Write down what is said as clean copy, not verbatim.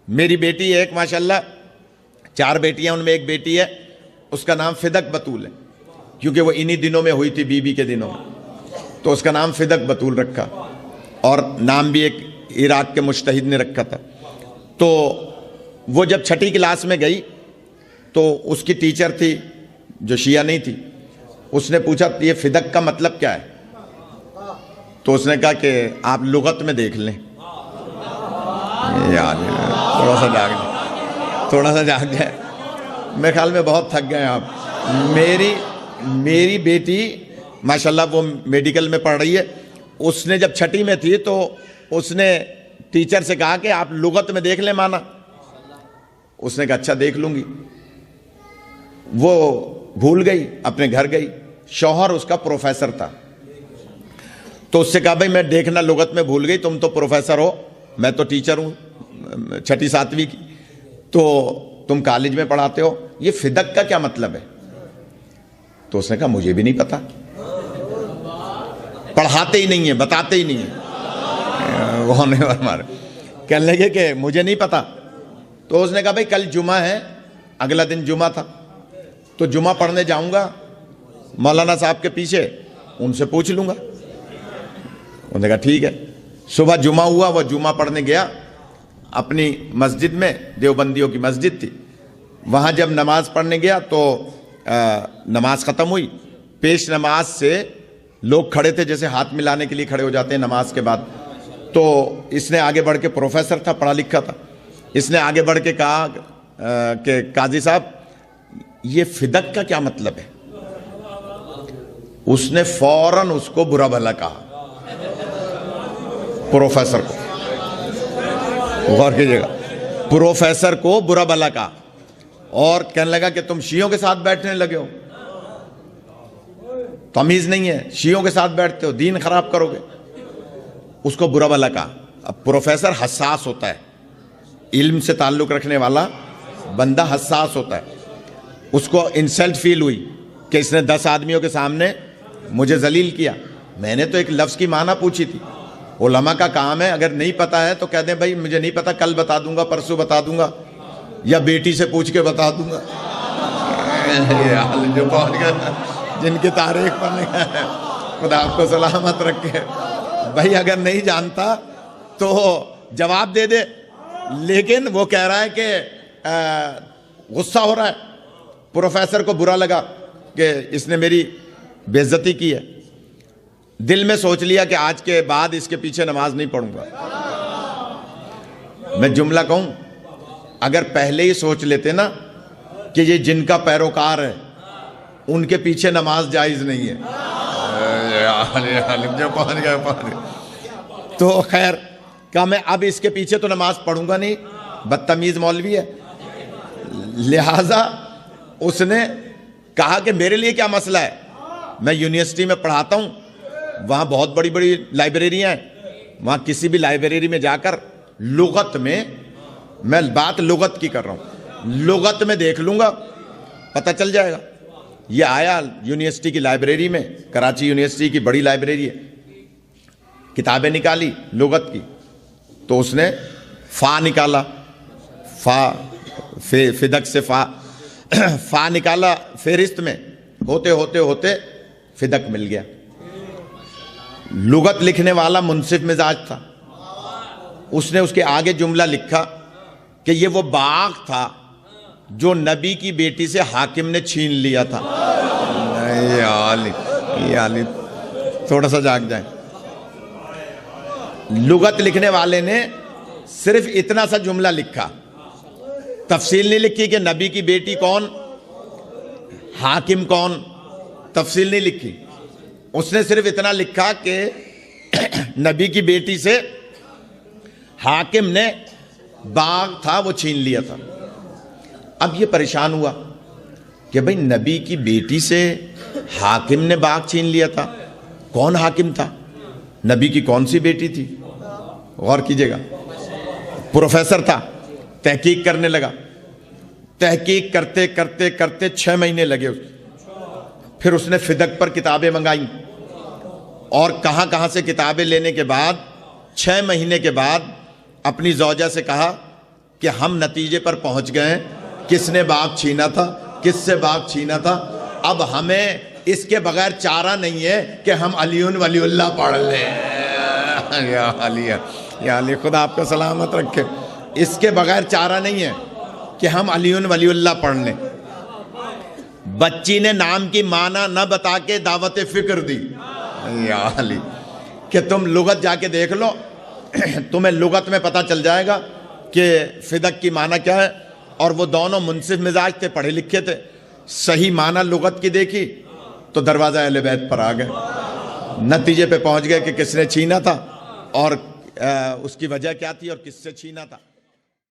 میری بیٹی ہے ایک ماشاءاللہ، 4 بیٹیاں، ان میں ایک بیٹی ہے اس کا نام فدق بطول ہے، کیونکہ وہ انہی دنوں میں ہوئی تھی، بی کے دنوں میں، تو اس کا نام فدق بطول رکھا، اور نام بھی ایک عراق کے مجتہد نے رکھا تھا۔ تو وہ جب 6ٹھی کلاس میں گئی تو اس کی ٹیچر تھی جو شیعہ نہیں تھی، اس نے پوچھا یہ فدق کا مطلب کیا ہے؟ تو اس نے کہا کہ آپ لغت میں دیکھ لیں۔ یار تھوڑا سا جاگ جائے، میرے خیال میں بہت تھک گئے آپ۔ میری بیٹی ماشاءاللہ وہ میڈیکل میں پڑھ رہی ہے، اس نے جب 6ٹھی میں تھی تو اس نے ٹیچر سے کہا کہ آپ لغت میں دیکھ لیں مانا۔ اس نے کہا اچھا دیکھ لوں گی۔ وہ بھول گئی، اپنے گھر گئی، شوہر اس کا پروفیسر تھا، تو اس سے کہا بھائی میں دیکھنا لغت میں بھول گئی، تم تو پروفیسر ہو، میں تو ٹیچر ہوں 6ٹھی 7ویں کی، تو تم کالج میں پڑھاتے ہو، یہ فدق کا کیا مطلب ہے؟ تو اس نے کہا مجھے بھی نہیں پتا، پڑھاتے ہی نہیں ہیں، بتاتے ہی نہیں ہیں۔ کہنے لگے کہ مجھے نہیں پتا۔ تو اس نے کہا بھائی کل جمعہ ہے، اگلا دن جمعہ تھا، تو جمعہ پڑھنے جاؤں گا مولانا صاحب کے پیچھے، ان سے پوچھ لوں گا۔ انہوں نے کہا ٹھیک ہے۔ صبح جمعہ ہوا، وہ جمعہ پڑھنے گیا اپنی مسجد میں، دیوبندیوں کی مسجد تھی، وہاں جب نماز پڑھنے گیا تو نماز ختم ہوئی، پیش نماز سے لوگ کھڑے تھے جیسے ہاتھ ملانے کے لیے کھڑے ہو جاتے ہیں نماز کے بعد، تو اس نے آگے بڑھ کے، پروفیسر تھا پڑھا لکھا تھا، اس نے آگے بڑھ کے کہا کہ قاضی صاحب یہ فدق کا کیا مطلب ہے؟ اس نے فوراً اس کو برا بھلا کہا، پروفیسر کو، غور کیجیے گا، پروفیسر کو برا بھلا کہا، اور کہنے لگا کہ تم شیعوں کے ساتھ بیٹھنے لگے ہو، تمیز نہیں ہے، شیعوں کے ساتھ بیٹھتے ہو، دین خراب کرو گے۔ اس کو برا بھلا کہا۔ اب پروفیسر حساس ہوتا ہے، علم سے تعلق رکھنے والا بندہ حساس ہوتا ہے، اس کو انسلٹ فیل ہوئی کہ اس نے 10 آدمیوں کے سامنے مجھے ذلیل کیا، میں نے تو ایک لفظ کی معنی پوچھی تھی۔ علماء کا کام ہے، اگر نہیں پتا ہے تو کہہ دیں بھائی مجھے نہیں پتا، کل بتا دوں گا، پرسوں بتا دوں گا، یا بیٹی سے پوچھ کے بتا دوں گا۔ جو پہنچ گئے جن کی تاریخ پڑھنے گئے، خدا آپ کو سلامت رکھے۔ بھائی اگر نہیں جانتا تو جواب دے دے، لیکن وہ کہہ رہا ہے کہ غصہ ہو رہا ہے، پروفیسر کو برا لگا کہ اس نے میری بے عزتی کی ہے، دل میں سوچ لیا کہ آج کے بعد اس کے پیچھے نماز نہیں پڑھوں گا۔ میں جملہ کہوں، اگر پہلے ہی سوچ لیتے نا کہ یہ جن کا پیروکار ہے ان کے پیچھے نماز جائز نہیں ہے، جو پہنچ گئے تو خیر کہا میں اب اس کے پیچھے تو نماز پڑھوں گا نہیں، بدتمیز مولوی ہے۔ لہٰذا اس نے کہا کہ میرے لیے کیا مسئلہ ہے، میں یونیورسٹی میں پڑھاتا ہوں، وہاں بہت بڑی بڑی لائبریریاں ہیں، وہاں کسی بھی لائبریری میں جا کر لغت میں بات لغت کی کر رہا ہوں، لغت میں دیکھ لوں گا، پتہ چل جائے گا۔ یہ آیا یونیورسٹی کی لائبریری میں، کراچی یونیورسٹی کی بڑی لائبریری ہے، کتابیں نکالی لغت کی، تو اس نے فا نکالا، فدق سے فا نکالا، فہرست میں ہوتے ہوتے ہوتے فدق مل گیا۔ لغت لکھنے والا منصف مزاج تھا، اس نے اس کے آگے جملہ لکھا کہ یہ وہ باغ تھا جو نبی کی بیٹی سے حاکم نے چھین لیا تھا۔ یہ علی تھوڑا سا جاگ جائیں۔ لغت لکھنے والے نے صرف اتنا سا جملہ لکھا، تفصیل نہیں لکھی کہ نبی کی بیٹی کون، حاکم کون، تفصیل نہیں لکھی، اس نے صرف اتنا لکھا کہ نبی کی بیٹی سے حاکم نے باغ تھا وہ چھین لیا تھا۔ اب یہ پریشان ہوا کہ بھئی نبی کی بیٹی سے حاکم نے باغ چھین لیا تھا، کون حاکم تھا، نبی کی کون سی بیٹی تھی؟ غور کیجئے گا، پروفیسر تھا، تحقیق کرنے لگا، تحقیق کرتے کرتے کرتے 6 مہینے لگے، پھر اس نے فدق پر کتابیں منگائیں، اور کہاں کہاں سے کتابیں لینے کے بعد 6 مہینے کے بعد اپنی زوجہ سے کہا کہ ہم نتیجے پر پہنچ گئے کس نے باغ چھینا تھا، کس سے باغ چھینا تھا. اب ہمیں اس کے بغیر چارہ نہیں ہے کہ ہم علی ولی اللہ پڑھ لیں. یا علی یا علی، خدا آپ کو سلامت رکھے. اس کے بغیر چارہ نہیں ہے کہ ہم علی ولی اللہ پڑھ لیں. بچی نے نام کی معنی نہ بتا کے دعوت فکر دی. یا علی، کہ تم لغت جا کے دیکھ لو، تمہیں لغت میں پتہ چل جائے گا کہ فدق کی معنی کیا ہے. اور وہ دونوں منصف مزاج تھے، پڑھے لکھے تھے. صحیح معنی لغت کی دیکھی تو دروازہ اہل بیت پر آ گئے. نتیجے پہ پہنچ گئے کہ کس نے چھینا تھا اور اس کی وجہ کیا تھی اور کس سے چھینا تھا.